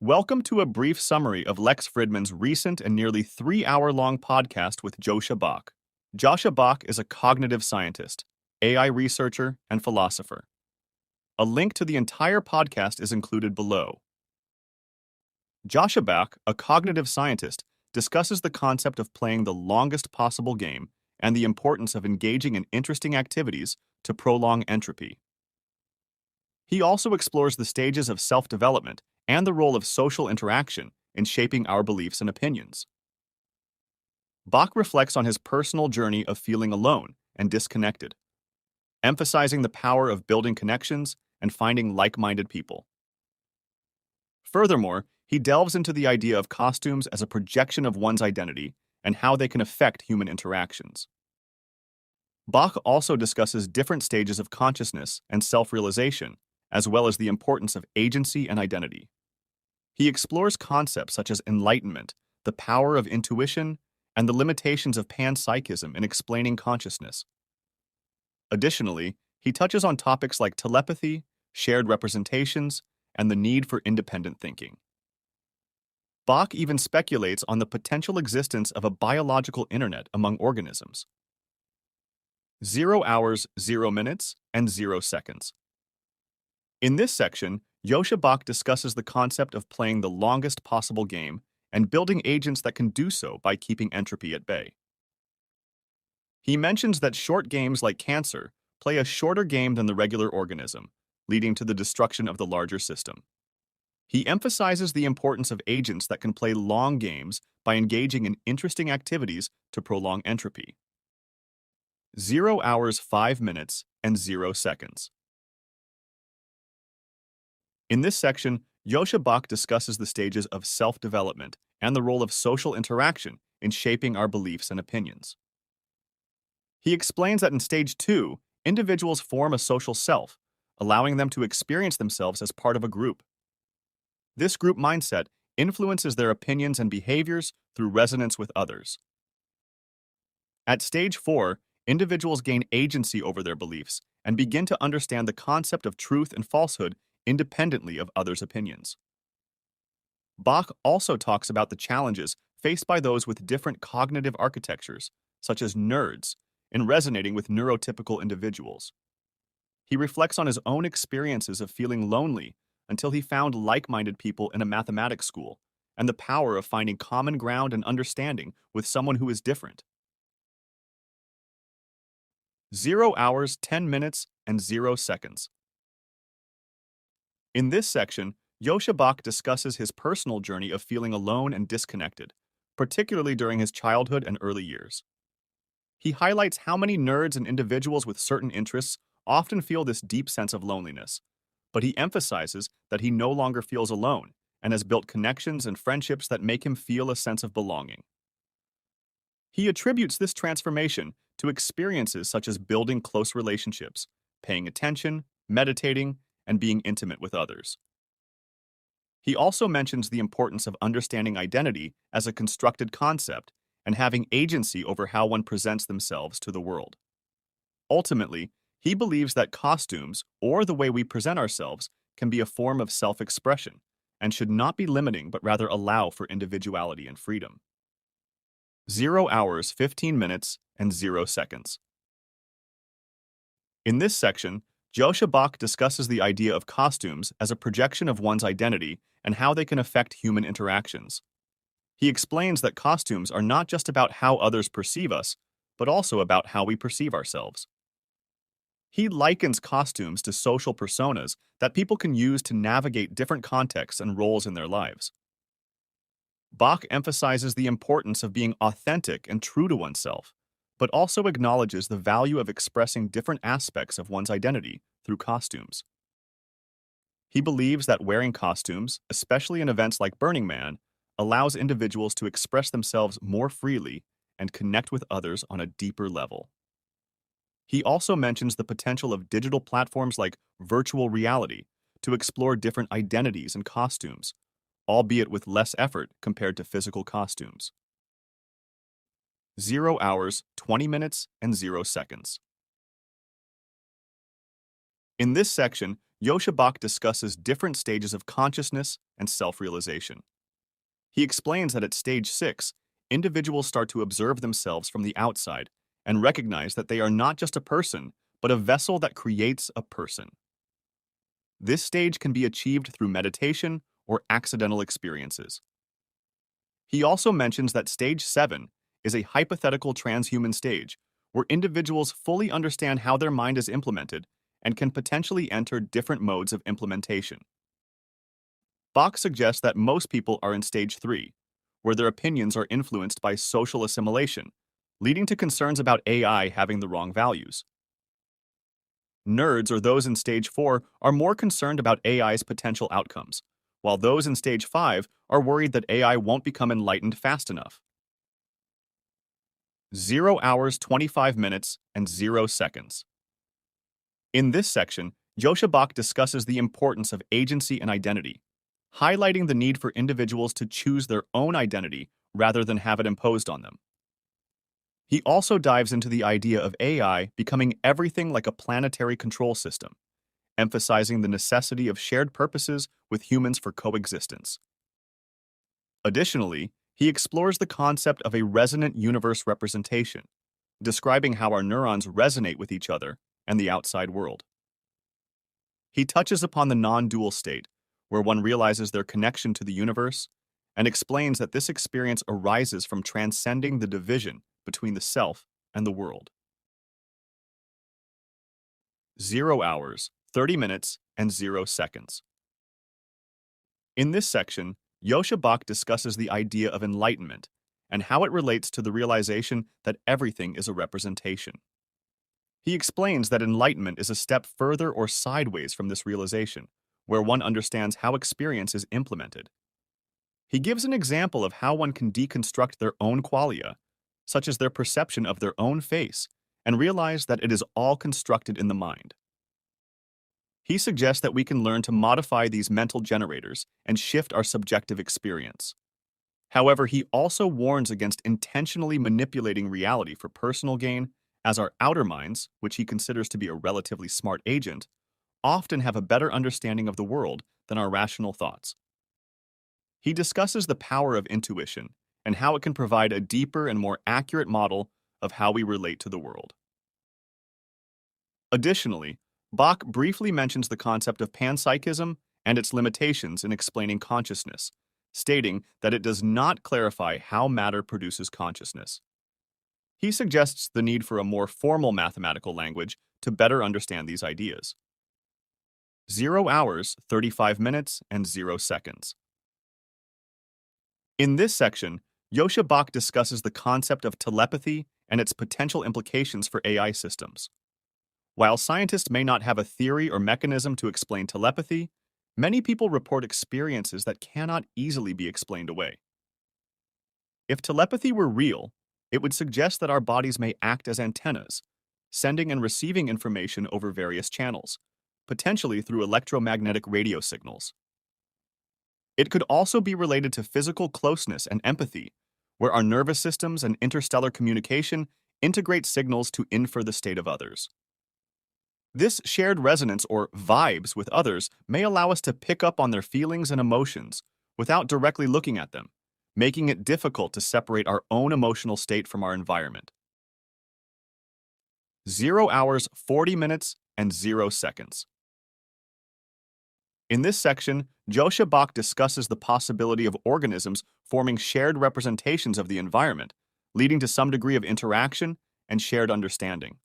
Welcome to a brief summary of Lex Fridman's recent and nearly 3-hour-long podcast with Joscha Bach. Joscha Bach is a cognitive scientist, AI researcher, and philosopher. A link to the entire podcast is included below. Joscha Bach, a cognitive scientist, discusses the concept of playing the longest possible game and the importance of engaging in interesting activities to prolong entropy. He also explores the stages of self-development and the role of social interaction in shaping our beliefs and opinions. Bach reflects on his personal journey of feeling alone and disconnected, emphasizing the power of building connections and finding like-minded people. Furthermore, he delves into the idea of costumes as a projection of one's identity and how they can affect human interactions. Bach also discusses different stages of consciousness and self-realization, as well as the importance of agency and identity. He explores concepts such as enlightenment, the power of intuition, and the limitations of panpsychism in explaining consciousness. Additionally, he touches on topics like telepathy, shared representations, and the need for independent thinking. Bach even speculates on the potential existence of a biological internet among organisms. 0 hours, 0 minutes, and 0 seconds. In this section, Joscha Bach discusses the concept of playing the longest possible game and building agents that can do so by keeping entropy at bay. He mentions that short games like cancer play a shorter game than the regular organism, leading to the destruction of the larger system. He emphasizes the importance of agents that can play long games by engaging in interesting activities to prolong entropy. 0 hours, 5 minutes, and 0 seconds. In this section, Joscha Bach discusses the stages of self-development and the role of social interaction in shaping our beliefs and opinions. He explains that in stage 2, individuals form a social self, allowing them to experience themselves as part of a group. This group mindset influences their opinions and behaviors through resonance with others. At stage 4, individuals gain agency over their beliefs and begin to understand the concept of truth and falsehood independently of others' opinions. Bach also talks about the challenges faced by those with different cognitive architectures, such as nerds, in resonating with neurotypical individuals. He reflects on his own experiences of feeling lonely until he found like-minded people in a mathematics school, and the power of finding common ground and understanding with someone who is different. 0 hours, 10 minutes, and 0 seconds. In this section, Joscha Bach discusses his personal journey of feeling alone and disconnected, particularly during his childhood and early years. He highlights how many nerds and individuals with certain interests often feel this deep sense of loneliness, but he emphasizes that he no longer feels alone and has built connections and friendships that make him feel a sense of belonging. He attributes this transformation to experiences such as building close relationships, paying attention, meditating, and being intimate with others. He also mentions the importance of understanding identity as a constructed concept and having agency over how one presents themselves to the world. Ultimately, he believes that costumes, or the way we present ourselves, can be a form of self-expression and should not be limiting but rather allow for individuality and freedom. 0 hours, 15 minutes, and 0 seconds. In this section, Joscha Bach discusses the idea of costumes as a projection of one's identity and how they can affect human interactions. He explains that costumes are not just about how others perceive us, but also about how we perceive ourselves. He likens costumes to social personas that people can use to navigate different contexts and roles in their lives. Bach emphasizes the importance of being authentic and true to oneself, but also acknowledges the value of expressing different aspects of one's identity through costumes. He believes that wearing costumes, especially in events like Burning Man, allows individuals to express themselves more freely and connect with others on a deeper level. He also mentions the potential of digital platforms like virtual reality to explore different identities and costumes, albeit with less effort compared to physical costumes. 0 hours, 20 minutes, and 0 seconds. In this section, Joscha Bach discusses different stages of consciousness and self-realization. He explains that at stage 6, individuals start to observe themselves from the outside and recognize that they are not just a person, but a vessel that creates a person. This stage can be achieved through meditation or accidental experiences. He also mentions that stage 7 is a hypothetical transhuman stage where individuals fully understand how their mind is implemented and can potentially enter different modes of implementation. Bach suggests that most people are in stage 3, where their opinions are influenced by social assimilation, leading to concerns about AI having the wrong values. Nerds, or those in stage 4, are more concerned about AI's potential outcomes, while those in stage 5 are worried that AI won't become enlightened fast enough. 0 hours, 25 minutes, and 0 seconds. In this section, Joscha Bach discusses the importance of agency and identity, highlighting the need for individuals to choose their own identity rather than have it imposed on them. He also dives into the idea of AI becoming everything like a planetary control system, emphasizing the necessity of shared purposes with humans for coexistence. Additionally, he explores the concept of a resonant universe representation, describing how our neurons resonate with each other and the outside world. He touches upon the non-dual state, where one realizes their connection to the universe, and explains that this experience arises from transcending the division between the self and the world. 0 hours, 30 minutes, and 0 seconds. In this section, Joscha Bach discusses the idea of enlightenment and how it relates to the realization that everything is a representation. He explains that enlightenment is a step further or sideways from this realization, where one understands how experience is implemented. He gives an example of how one can deconstruct their own qualia, such as their perception of their own face, and realize that it is all constructed in the mind. He suggests that we can learn to modify these mental generators and shift our subjective experience. However, he also warns against intentionally manipulating reality for personal gain, as our outer minds, which he considers to be a relatively smart agent, often have a better understanding of the world than our rational thoughts. He discusses the power of intuition and how it can provide a deeper and more accurate model of how we relate to the world. Additionally, Bach briefly mentions the concept of panpsychism and its limitations in explaining consciousness, stating that it does not clarify how matter produces consciousness. He suggests the need for a more formal mathematical language to better understand these ideas. 0 hours, 35 minutes, and 0 seconds. In this section, Joscha Bach discusses the concept of telepathy and its potential implications for AI systems. While scientists may not have a theory or mechanism to explain telepathy, many people report experiences that cannot easily be explained away. If telepathy were real, it would suggest that our bodies may act as antennas, sending and receiving information over various channels, potentially through electromagnetic radio signals. It could also be related to physical closeness and empathy, where our nervous systems and interstellar communication integrate signals to infer the state of others. This shared resonance or vibes with others may allow us to pick up on their feelings and emotions without directly looking at them, making it difficult to separate our own emotional state from our environment. 0 hours, 40 minutes, and 0 seconds. In this section, Joscha Bach discusses the possibility of organisms forming shared representations of the environment, leading to some degree of interaction and shared understanding.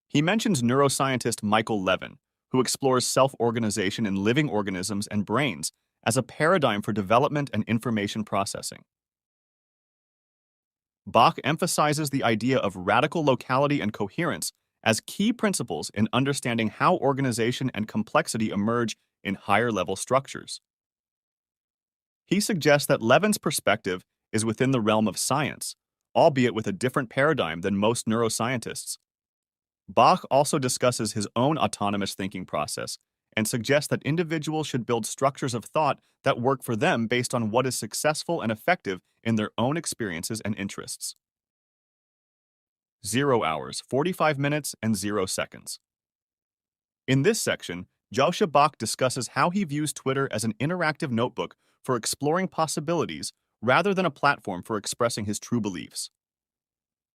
He mentions neuroscientist Michael Levin, who explores self-organization in living organisms and brains as a paradigm for development and information processing. Bach emphasizes the idea of radical locality and coherence as key principles in understanding how organization and complexity emerge in higher-level structures. He suggests that Levin's perspective is within the realm of science, albeit with a different paradigm than most neuroscientists. Bach also discusses his own autonomous thinking process and suggests that individuals should build structures of thought that work for them based on what is successful and effective in their own experiences and interests. 0 hours, 45 minutes, and 0 seconds. In this section, Joscha Bach discusses how he views Twitter as an interactive notebook for exploring possibilities rather than a platform for expressing his true beliefs.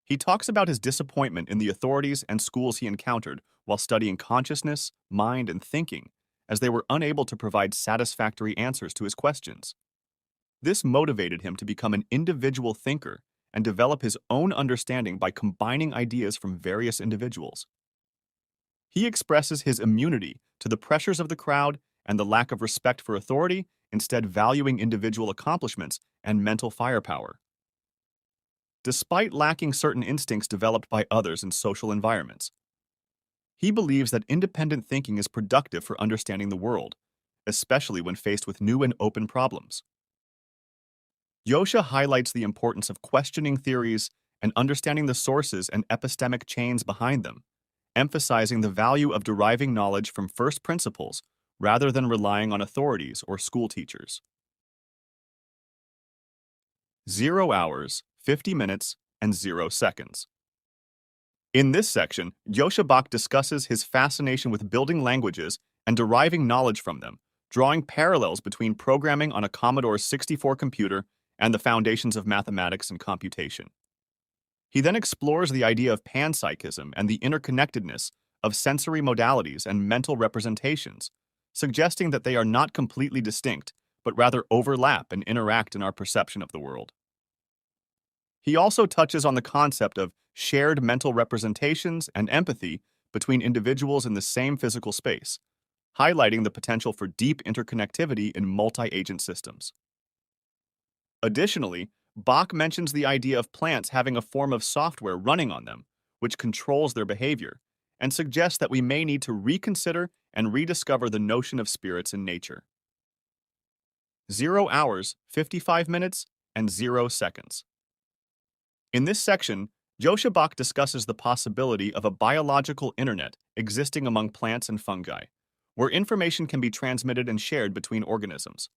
He talks about his disappointment in the authorities and schools he encountered while studying consciousness, mind, and thinking, as they were unable to provide satisfactory answers to his questions. This motivated him to become an individual thinker and develop his own understanding by combining ideas from various individuals. He expresses his immunity to the pressures of the crowd and the lack of respect for authority, instead valuing individual accomplishments and mental firepower. Despite lacking certain instincts developed by others in social environments, he believes that independent thinking is productive for understanding the world, especially when faced with new and open problems. Joscha highlights the importance of questioning theories and understanding the sources and epistemic chains behind them, emphasizing the value of deriving knowledge from first principles rather than relying on authorities or school teachers. 0 hours, 50 minutes, and 0 seconds. In this section, Joscha Bach discusses his fascination with building languages and deriving knowledge from them, drawing parallels between programming on a Commodore 64 computer and the foundations of mathematics and computation. He then explores the idea of panpsychism and the interconnectedness of sensory modalities and mental representations, suggesting that they are not completely distinct, but rather overlap and interact in our perception of the world. He also touches on the concept of shared mental representations and empathy between individuals in the same physical space, highlighting the potential for deep interconnectivity in multi-agent systems. Additionally, Bach mentions the idea of plants having a form of software running on them, which controls their behavior, and suggests that we may need to reconsider and rediscover the notion of spirits in nature. 0 hours, 55 minutes, and 0 seconds. In this section, Joscha Bach discusses the possibility of a biological internet existing among plants and fungi, where information can be transmitted and shared between organisms.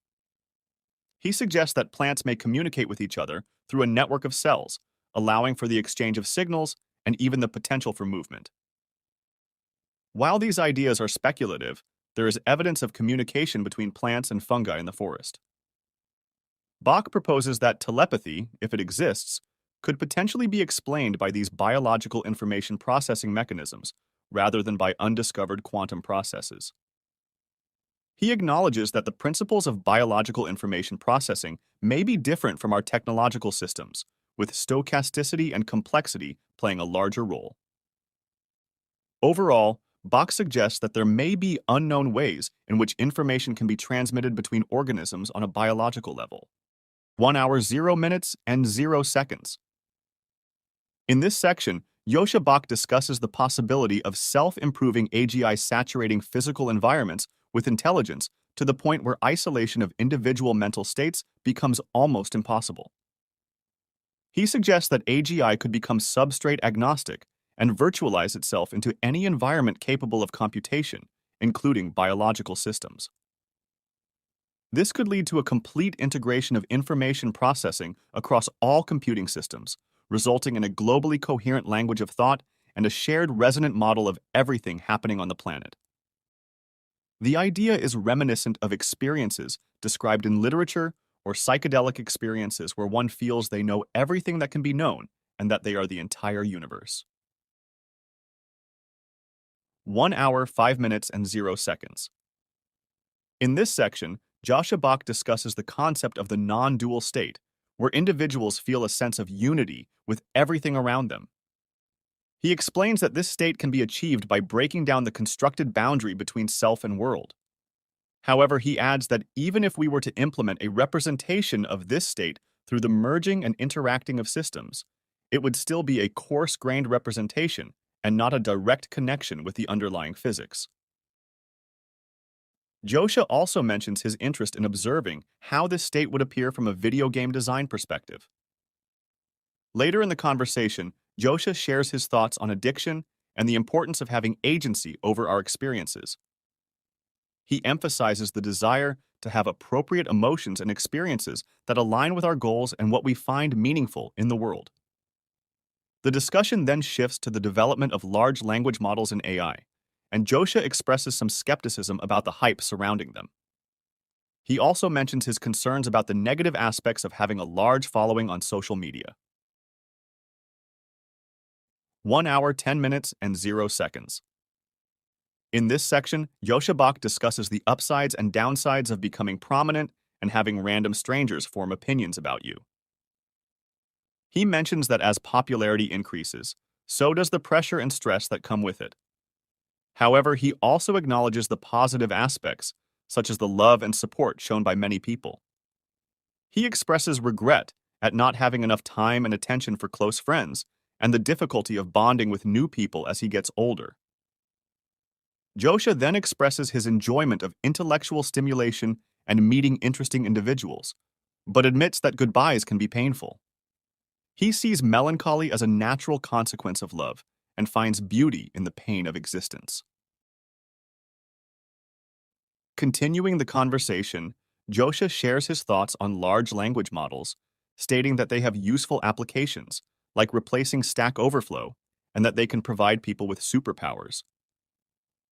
He suggests that plants may communicate with each other through a network of cells, allowing for the exchange of signals and even the potential for movement. While these ideas are speculative, there is evidence of communication between plants and fungi in the forest. Bach proposes that telepathy, if it exists, could potentially be explained by these biological information processing mechanisms rather than by undiscovered quantum processes. He acknowledges that the principles of biological information processing may be different from our technological systems, with stochasticity and complexity playing a larger role. Overall, Bach suggests that there may be unknown ways in which information can be transmitted between organisms on a biological level. 1 hour, 0 minutes, and 0 seconds. In this section, Joscha Bach discusses the possibility of self-improving AGI saturating physical environments with intelligence to the point where isolation of individual mental states becomes almost impossible. He suggests that AGI could become substrate agnostic and virtualize itself into any environment capable of computation, including biological systems. This could lead to a complete integration of information processing across all computing systems, resulting in a globally coherent language of thought and a shared resonant model of everything happening on the planet. The idea is reminiscent of experiences described in literature or psychedelic experiences where one feels they know everything that can be known and that they are the entire universe. 1 hour, 5 minutes, and 0 seconds. In this section, Joscha Bach discusses the concept of the non-dual state, where individuals feel a sense of unity with everything around them. He explains that this state can be achieved by breaking down the constructed boundary between self and world. However, he adds that even if we were to implement a representation of this state through the merging and interacting of systems, it would still be a coarse-grained representation and not a direct connection with the underlying physics. Joscha also mentions his interest in observing how this state would appear from a video game design perspective. Later in the conversation, Joscha shares his thoughts on addiction and the importance of having agency over our experiences. He emphasizes the desire to have appropriate emotions and experiences that align with our goals and what we find meaningful in the world. The discussion then shifts to the development of large language models in AI, and Joscha expresses some skepticism about the hype surrounding them. He also mentions his concerns about the negative aspects of having a large following on social media. 1 hour, 10 minutes, and 0 seconds. In this section, Joscha Bach discusses the upsides and downsides of becoming prominent and having random strangers form opinions about you. He mentions that as popularity increases, so does the pressure and stress that come with it. However, he also acknowledges the positive aspects, such as the love and support shown by many people. He expresses regret at not having enough time and attention for close friends and the difficulty of bonding with new people as he gets older. Joscha then expresses his enjoyment of intellectual stimulation and meeting interesting individuals, but admits that goodbyes can be painful. He sees melancholy as a natural consequence of love and finds beauty in the pain of existence. Continuing the conversation, Joscha shares his thoughts on large language models, stating that they have useful applications, like replacing Stack Overflow, and that they can provide people with superpowers.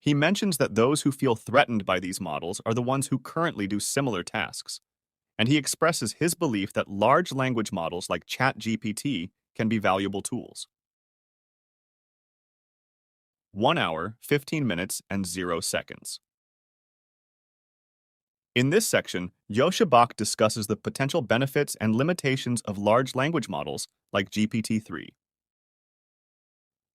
He mentions that those who feel threatened by these models are the ones who currently do similar tasks, and he expresses his belief that large language models like ChatGPT can be valuable tools. 1 hour, 15 minutes, and 0 seconds. In this section, Joscha Bach discusses the potential benefits and limitations of large language models like GPT-3.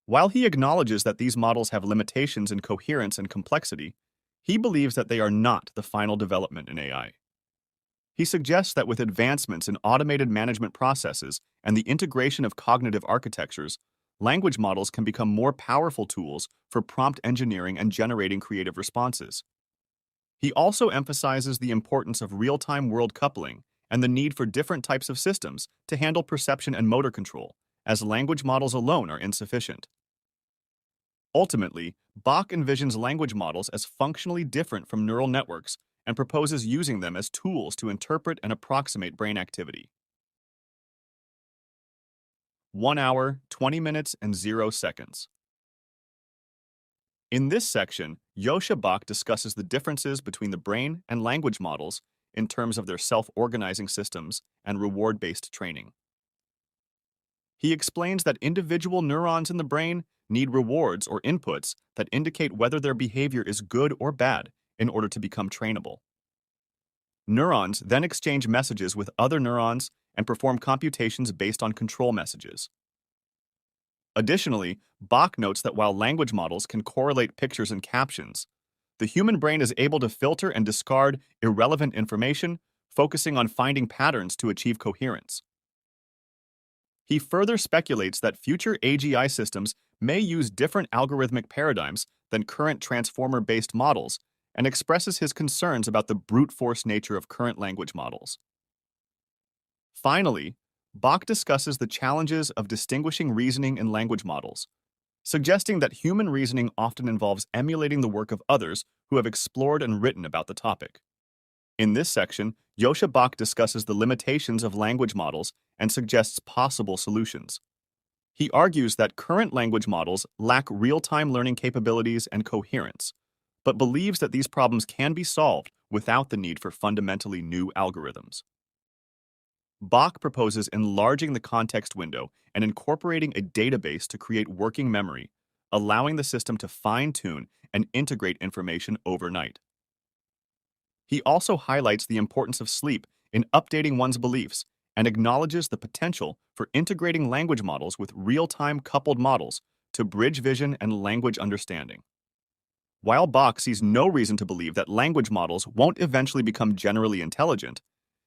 While he acknowledges that these models have limitations in coherence and complexity, he believes that they are not the final development in AI. He suggests that with advancements in automated management processes and the integration of cognitive architectures, language models can become more powerful tools for prompt engineering and generating creative responses. He also emphasizes the importance of real-time world coupling and the need for different types of systems to handle perception and motor control, as language models alone are insufficient. Ultimately, Bach envisions language models as functionally different from neural networks and proposes using them as tools to interpret and approximate brain activity. 1 hour, 20 minutes, and 0 seconds. In this section, Joscha Bach discusses the differences between the brain and language models in terms of their self-organizing systems and reward-based training. He explains that individual neurons in the brain need rewards or inputs that indicate whether their behavior is good or bad in order to become trainable. Neurons then exchange messages with other neurons and perform computations based on control messages. Additionally, Bach notes that while language models can correlate pictures and captions, the human brain is able to filter and discard irrelevant information, focusing on finding patterns to achieve coherence. He further speculates that future AGI systems may use different algorithmic paradigms than current transformer-based models and expresses his concerns about the brute force nature of current language models. Finally, Bach discusses the challenges of distinguishing reasoning in language models, suggesting that human reasoning often involves emulating the work of others who have explored and written about the topic. In this section, Joscha Bach discusses the limitations of language models and suggests possible solutions. He argues that current language models lack real-time learning capabilities and coherence, but believes that these problems can be solved without the need for fundamentally new algorithms. Bach proposes enlarging the context window and incorporating a database to create working memory, allowing the system to fine-tune and integrate information overnight. He also highlights the importance of sleep in updating one's beliefs and acknowledges the potential for integrating language models with real-time coupled models to bridge vision and language understanding. While Bach sees no reason to believe that language models won't eventually become generally intelligent,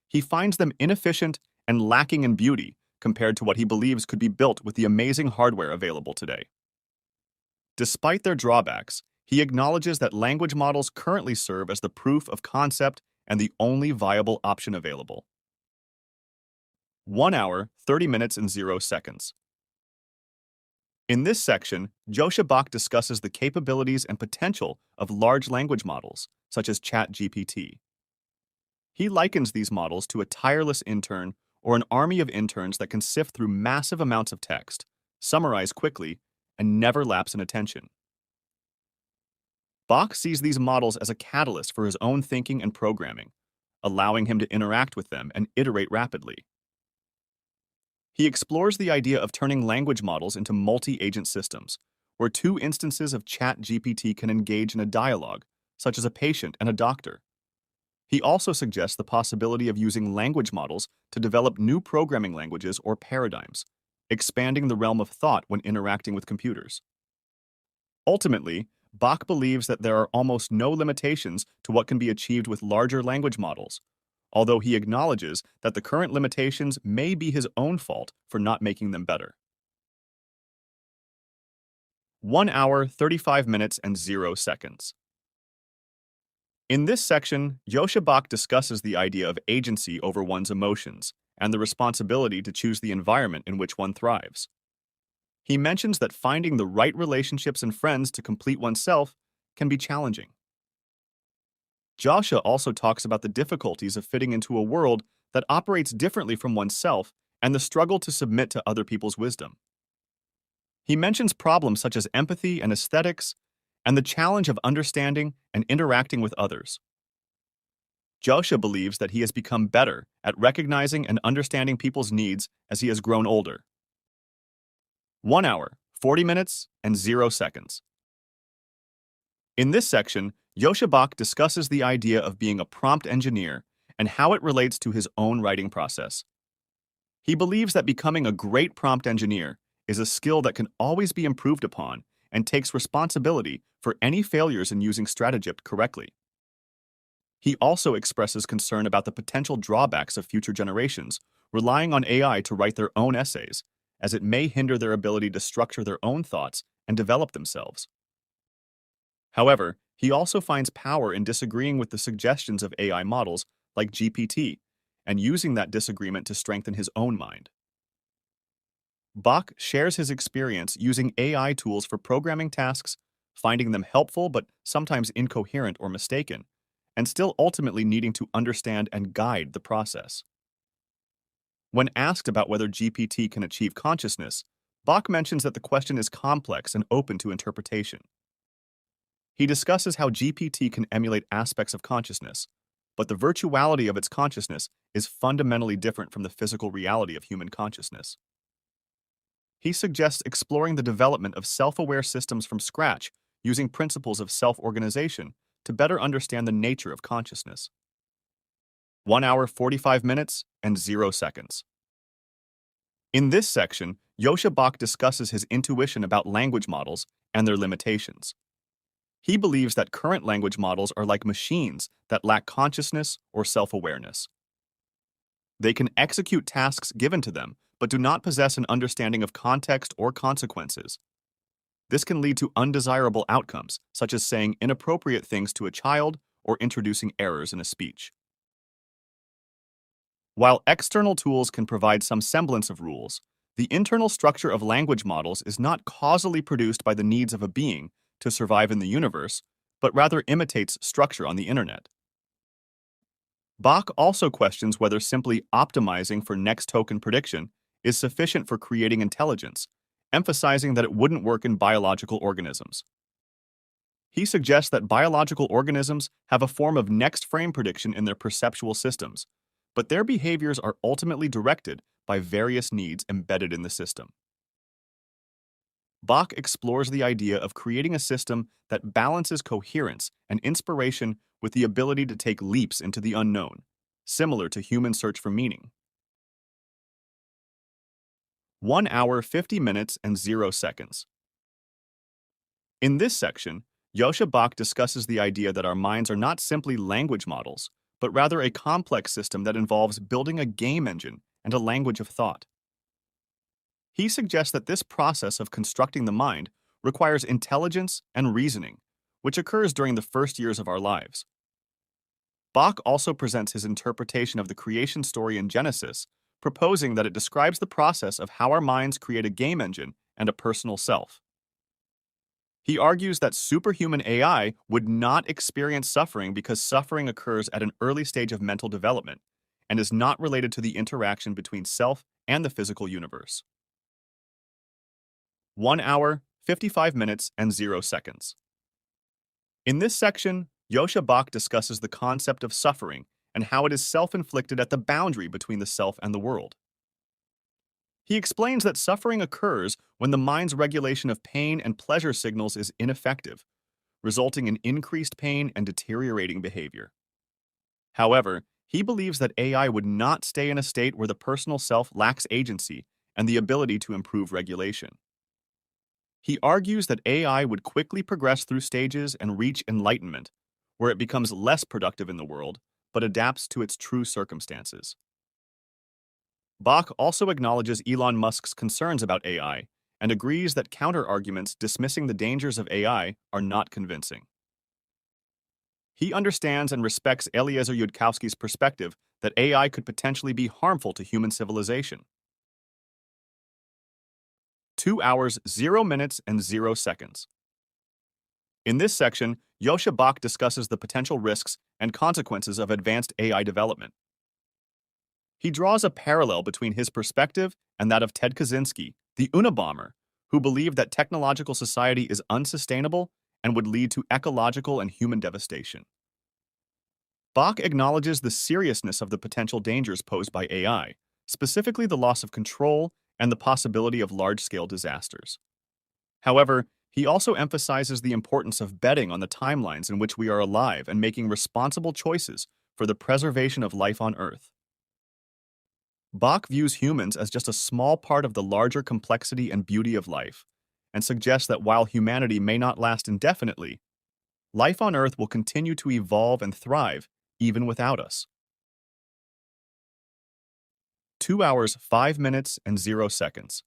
he finds them inefficient and lacking in beauty compared to what he believes could be built with the amazing hardware available today. Despite their drawbacks, he acknowledges that language models currently serve as the proof of concept and the only viable option available. 1 hour, 30 minutes, and 0 seconds. In this section, Joscha Bach discusses the capabilities and potential of large language models, such as ChatGPT. He likens these models to a tireless intern or an army of interns that can sift through massive amounts of text, summarize quickly, and never lapse in attention. Bach sees these models as a catalyst for his own thinking and programming, allowing him to interact with them and iterate rapidly. He explores the idea of turning language models into multi-agent systems, where two instances of ChatGPT can engage in a dialogue, such as a patient and a doctor. He also suggests the possibility of using language models to develop new programming languages or paradigms, expanding the realm of thought when interacting with computers. Ultimately, Bach believes that there are almost no limitations to what can be achieved with larger language models, although he acknowledges that the current limitations may be his own fault for not making them better. 1 hour, 35 minutes, and 0 seconds. In this section, Joscha Bach discusses the idea of agency over one's emotions and the responsibility to choose the environment in which one thrives. He mentions that finding the right relationships and friends to complete oneself can be challenging. Joscha also talks about the difficulties of fitting into a world that operates differently from oneself and the struggle to submit to other people's wisdom. He mentions problems such as empathy and aesthetics and the challenge of understanding and interacting with others. Joscha believes that he has become better at recognizing and understanding people's needs as he has grown older. 1 hour, 40 minutes, and 0 seconds. In this section, Joscha Bach discusses the idea of being a prompt engineer and how it relates to his own writing process. He believes that becoming a great prompt engineer is a skill that can always be improved upon and takes responsibility for any failures in using Strategipt correctly. He also expresses concern about the potential drawbacks of future generations relying on AI to write their own essays, as it may hinder their ability to structure their own thoughts and develop themselves. However, he also finds power in disagreeing with the suggestions of AI models like GPT and using that disagreement to strengthen his own mind. Bach shares his experience using AI tools for programming tasks, finding them helpful but sometimes incoherent or mistaken, and still ultimately needing to understand and guide the process. When asked about whether GPT can achieve consciousness, Bach mentions that the question is complex and open to interpretation. He discusses how GPT can emulate aspects of consciousness, but the virtuality of its consciousness is fundamentally different from the physical reality of human consciousness. He suggests exploring the development of self-aware systems from scratch using principles of self-organization to better understand the nature of consciousness. 1 hour, 45 minutes, and 0 seconds. In this section, Joscha Bach discusses his intuition about language models and their limitations. He believes that current language models are like machines that lack consciousness or self-awareness. They can execute tasks given to them, but do not possess an understanding of context or consequences. This can lead to undesirable outcomes, such as saying inappropriate things to a child or introducing errors in a speech. While external tools can provide some semblance of rules, the internal structure of language models is not causally produced by the needs of a being to survive in the universe, but rather imitates structure on the internet. Bach also questions whether simply optimizing for next token prediction is sufficient for creating intelligence, emphasizing that it wouldn't work in biological organisms. He suggests that biological organisms have a form of next frame prediction in their perceptual systems, but their behaviors are ultimately directed by various needs embedded in the system. Bach explores the idea of creating a system that balances coherence and inspiration with the ability to take leaps into the unknown, similar to human search for meaning. 1 hour, 50 minutes, and 0 seconds. In this section, Joscha Bach discusses the idea that our minds are not simply language models, but rather a complex system that involves building a game engine and a language of thought. He suggests that this process of constructing the mind requires intelligence and reasoning, which occurs during the first years of our lives. Bach also presents his interpretation of the creation story in Genesis, proposing that it describes the process of how our minds create a game engine and a personal self. He argues that superhuman AI would not experience suffering because suffering occurs at an early stage of mental development and is not related to the interaction between self and the physical universe. 1 hour, 55 minutes, and 0 seconds. In this section, Joscha Bach discusses the concept of suffering and how it is self-inflicted at the boundary between the self and the world. He explains that suffering occurs when the mind's regulation of pain and pleasure signals is ineffective, resulting in increased pain and deteriorating behavior. However, he believes that AI would not stay in a state where the personal self lacks agency and the ability to improve regulation. He argues that AI would quickly progress through stages and reach enlightenment, where it becomes less productive in the world, but adapts to its true circumstances. Bach also acknowledges Elon Musk's concerns about AI and agrees that counter-arguments dismissing the dangers of AI are not convincing. He understands and respects Eliezer Yudkowsky's perspective that AI could potentially be harmful to human civilization. 2 hours, 0 minutes, and 0 seconds. In this section, Joscha Bach discusses the potential risks and consequences of advanced AI development. He draws a parallel between his perspective and that of Ted Kaczynski, the Unabomber, who believed that technological society is unsustainable and would lead to ecological and human devastation. Bach acknowledges the seriousness of the potential dangers posed by AI, specifically the loss of control and the possibility of large-scale disasters. However, he also emphasizes the importance of betting on the timelines in which we are alive and making responsible choices for the preservation of life on Earth. Bach views humans as just a small part of the larger complexity and beauty of life, and suggests that while humanity may not last indefinitely, life on Earth will continue to evolve and thrive even without us. 2 hours, 5 minutes, and 0 seconds.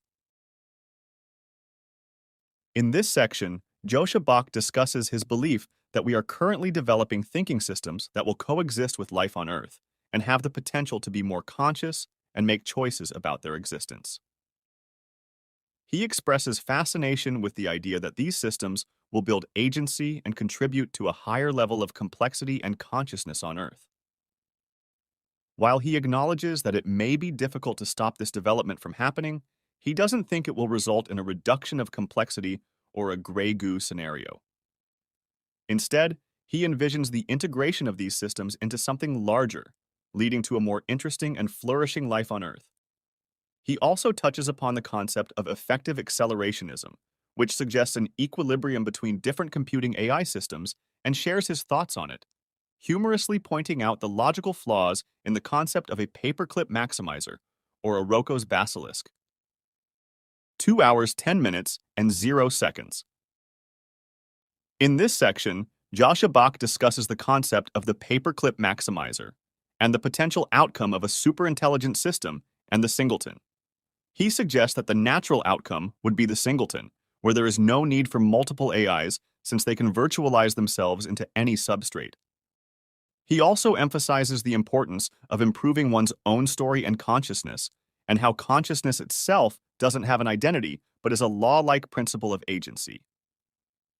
In this section, Joscha Bach discusses his belief that we are currently developing thinking systems that will coexist with life on Earth and have the potential to be more conscious and make choices about their existence. He expresses fascination with the idea that these systems will build agency and contribute to a higher level of complexity and consciousness on Earth. While he acknowledges that it may be difficult to stop this development from happening, he doesn't think it will result in a reduction of complexity or a gray goo scenario. Instead, he envisions the integration of these systems into something larger, leading to a more interesting and flourishing life on Earth. He also touches upon the concept of effective accelerationism, which suggests an equilibrium between different computing AI systems, and shares his thoughts on it, humorously pointing out the logical flaws in the concept of a paperclip maximizer, or a Rocco's basilisk. 2 hours, 10 minutes, and 0 seconds. In this section, Joscha Bach discusses the concept of the paperclip maximizer and the potential outcome of a superintelligent system and the singleton. He suggests that the natural outcome would be the singleton, where there is no need for multiple AIs since they can virtualize themselves into any substrate. He also emphasizes the importance of improving one's own story and consciousness, and how consciousness itself doesn't have an identity but is a law-like principle of agency.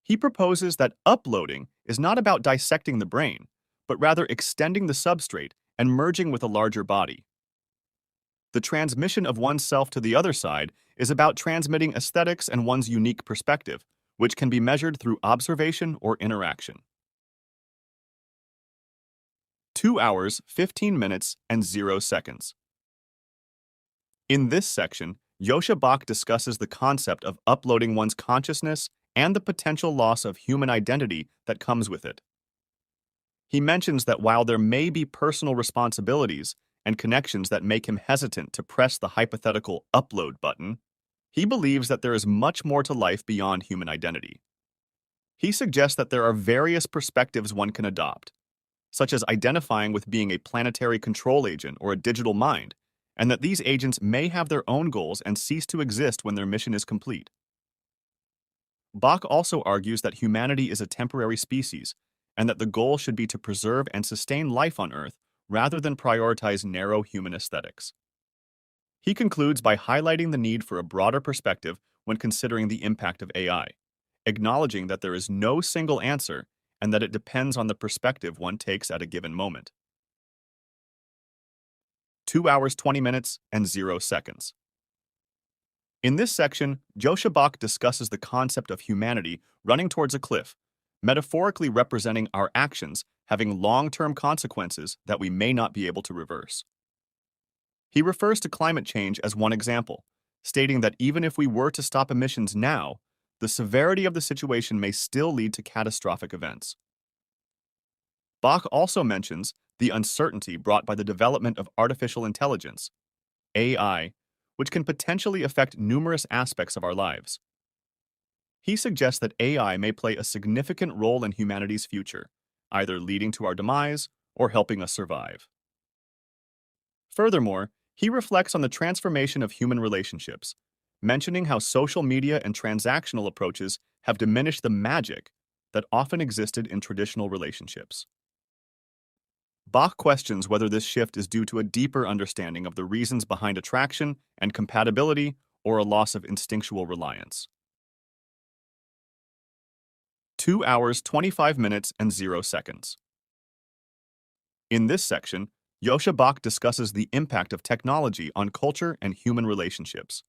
He proposes that uploading is not about dissecting the brain, but rather extending the substrate and merging with a larger body. The transmission of oneself to the other side is about transmitting aesthetics and one's unique perspective, which can be measured through observation or interaction. 2 hours, 15 minutes, and 0 seconds. In this section, Joscha Bach discusses the concept of uploading one's consciousness and the potential loss of human identity that comes with it. He mentions that while there may be personal responsibilities and connections that make him hesitant to press the hypothetical upload button, he believes that there is much more to life beyond human identity. He suggests that there are various perspectives one can adopt, such as identifying with being a planetary control agent or a digital mind, and that these agents may have their own goals and cease to exist when their mission is complete. Bach also argues that humanity is a temporary species, and that the goal should be to preserve and sustain life on Earth rather than prioritize narrow human aesthetics. He concludes by highlighting the need for a broader perspective when considering the impact of AI, acknowledging that there is no single answer and that it depends on the perspective one takes at a given moment. 2 hours, 20 minutes, and 0 seconds. In this section, Joscha Bach discusses the concept of humanity running towards a cliff, metaphorically representing our actions having long-term consequences that we may not be able to reverse. He refers to climate change as one example, stating that even if we were to stop emissions now, the severity of the situation may still lead to catastrophic events. Bach also mentions the uncertainty brought by the development of artificial intelligence, AI, which can potentially affect numerous aspects of our lives. He suggests that AI may play a significant role in humanity's future, either leading to our demise or helping us survive. Furthermore, he reflects on the transformation of human relationships, mentioning how social media and transactional approaches have diminished the magic that often existed in traditional relationships. Bach questions whether this shift is due to a deeper understanding of the reasons behind attraction and compatibility or a loss of instinctual reliance. 2 hours, 25 minutes, and 0 seconds. In this section, Joscha Bach discusses the impact of technology on culture and human relationships.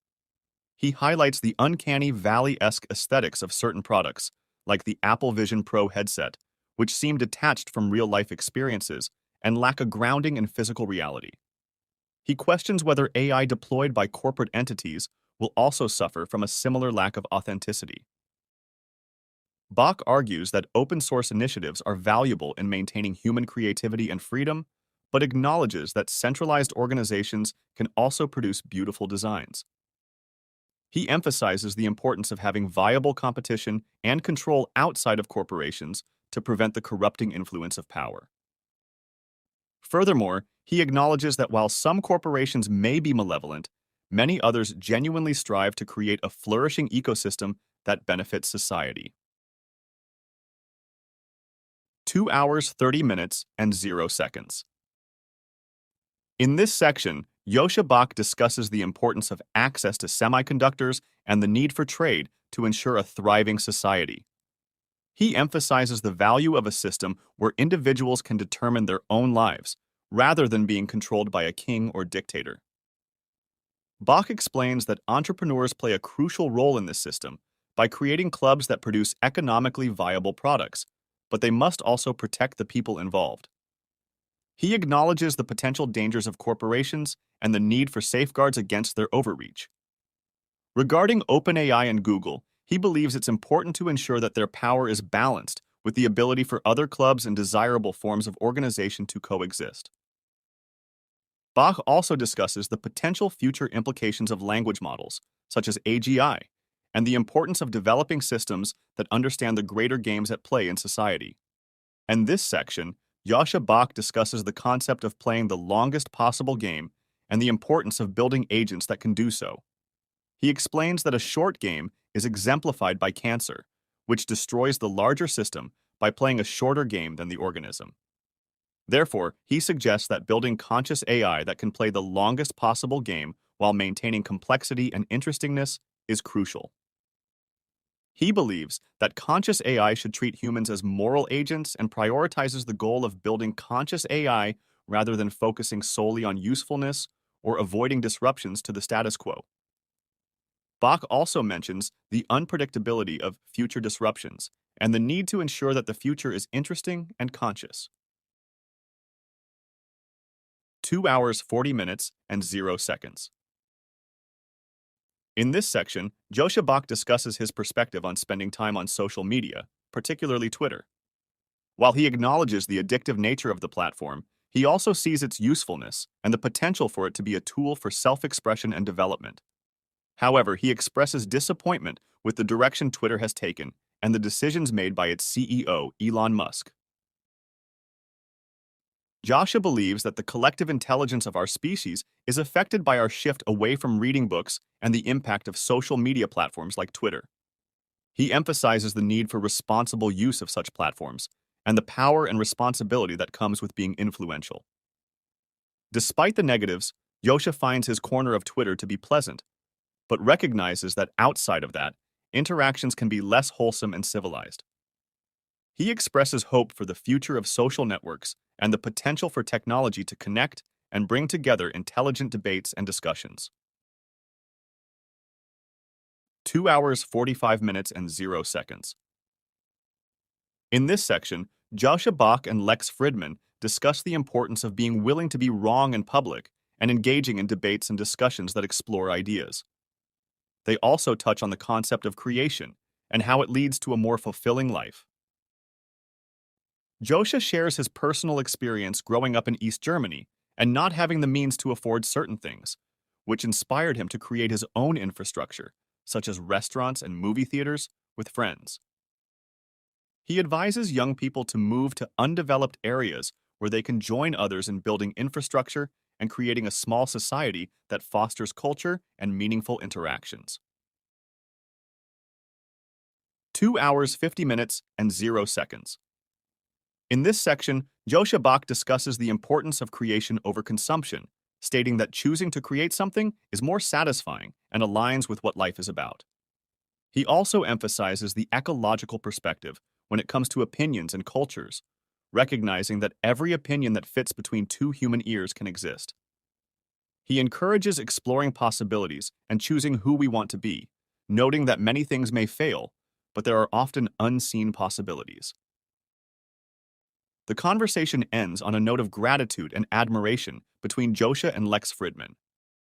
He highlights the uncanny valley-esque aesthetics of certain products, like the Apple Vision Pro headset, which seem detached from real-life experiences and lack a grounding in physical reality. He questions whether AI deployed by corporate entities will also suffer from a similar lack of authenticity. Bach argues that open-source initiatives are valuable in maintaining human creativity and freedom, but acknowledges that centralized organizations can also produce beautiful designs. He emphasizes the importance of having viable competition and control outside of corporations to prevent the corrupting influence of power. Furthermore, he acknowledges that while some corporations may be malevolent, many others genuinely strive to create a flourishing ecosystem that benefits society. 2 hours, 30 minutes, and 0 seconds. In this section, Joscha Bach discusses the importance of access to semiconductors and the need for trade to ensure a thriving society. He emphasizes the value of a system where individuals can determine their own lives, rather than being controlled by a king or dictator. Bach explains that entrepreneurs play a crucial role in this system by creating clubs that produce economically viable products, but they must also protect the people involved. He acknowledges the potential dangers of corporations and the need for safeguards against their overreach. Regarding OpenAI and Google, he believes it's important to ensure that their power is balanced with the ability for other clubs and desirable forms of organization to coexist. Bach also discusses the potential future implications of language models, such as AGI, and the importance of developing systems that understand the greater games at play in society. In this section, Joscha Bach discusses the concept of playing the longest possible game and the importance of building agents that can do so. He explains that a short game is exemplified by cancer, which destroys the larger system by playing a shorter game than the organism. Therefore, he suggests that building conscious AI that can play the longest possible game while maintaining complexity and interestingness is crucial. He believes that conscious AI should treat humans as moral agents and prioritizes the goal of building conscious AI rather than focusing solely on usefulness or avoiding disruptions to the status quo. Bach also mentions the unpredictability of future disruptions and the need to ensure that the future is interesting and conscious. 2 hours, 40 minutes, and 0 seconds. In this section, Joscha Bach discusses his perspective on spending time on social media, particularly Twitter. While he acknowledges the addictive nature of the platform, he also sees its usefulness and the potential for it to be a tool for self-expression and development. However, he expresses disappointment with the direction Twitter has taken and the decisions made by its CEO, Elon Musk. Joscha believes that the collective intelligence of our species is affected by our shift away from reading books and the impact of social media platforms like Twitter. He emphasizes the need for responsible use of such platforms and the power and responsibility that comes with being influential. Despite the negatives, Joscha finds his corner of Twitter to be pleasant, but recognizes that outside of that, interactions can be less wholesome and civilized. He expresses hope for the future of social networks and the potential for technology to connect and bring together intelligent debates and discussions. 2 hours, 45 minutes, and 0 seconds. In this section, Joscha Bach and Lex Fridman discuss the importance of being willing to be wrong in public and engaging in debates and discussions that explore ideas. They also touch on the concept of creation and how it leads to a more fulfilling life. Joscha shares his personal experience growing up in East Germany and not having the means to afford certain things, which inspired him to create his own infrastructure, such as restaurants and movie theaters, with friends. He advises young people to move to undeveloped areas where they can join others in building infrastructure and creating a small society that fosters culture and meaningful interactions. 2 hours, 50 minutes, and 0 seconds. In this section, Joscha Bach discusses the importance of creation over consumption, stating that choosing to create something is more satisfying and aligns with what life is about. He also emphasizes the ecological perspective when it comes to opinions and cultures, recognizing that every opinion that fits between two human ears can exist. He encourages exploring possibilities and choosing who we want to be, noting that many things may fail, but there are often unseen possibilities. The conversation ends on a note of gratitude and admiration between Joscha and Lex Fridman.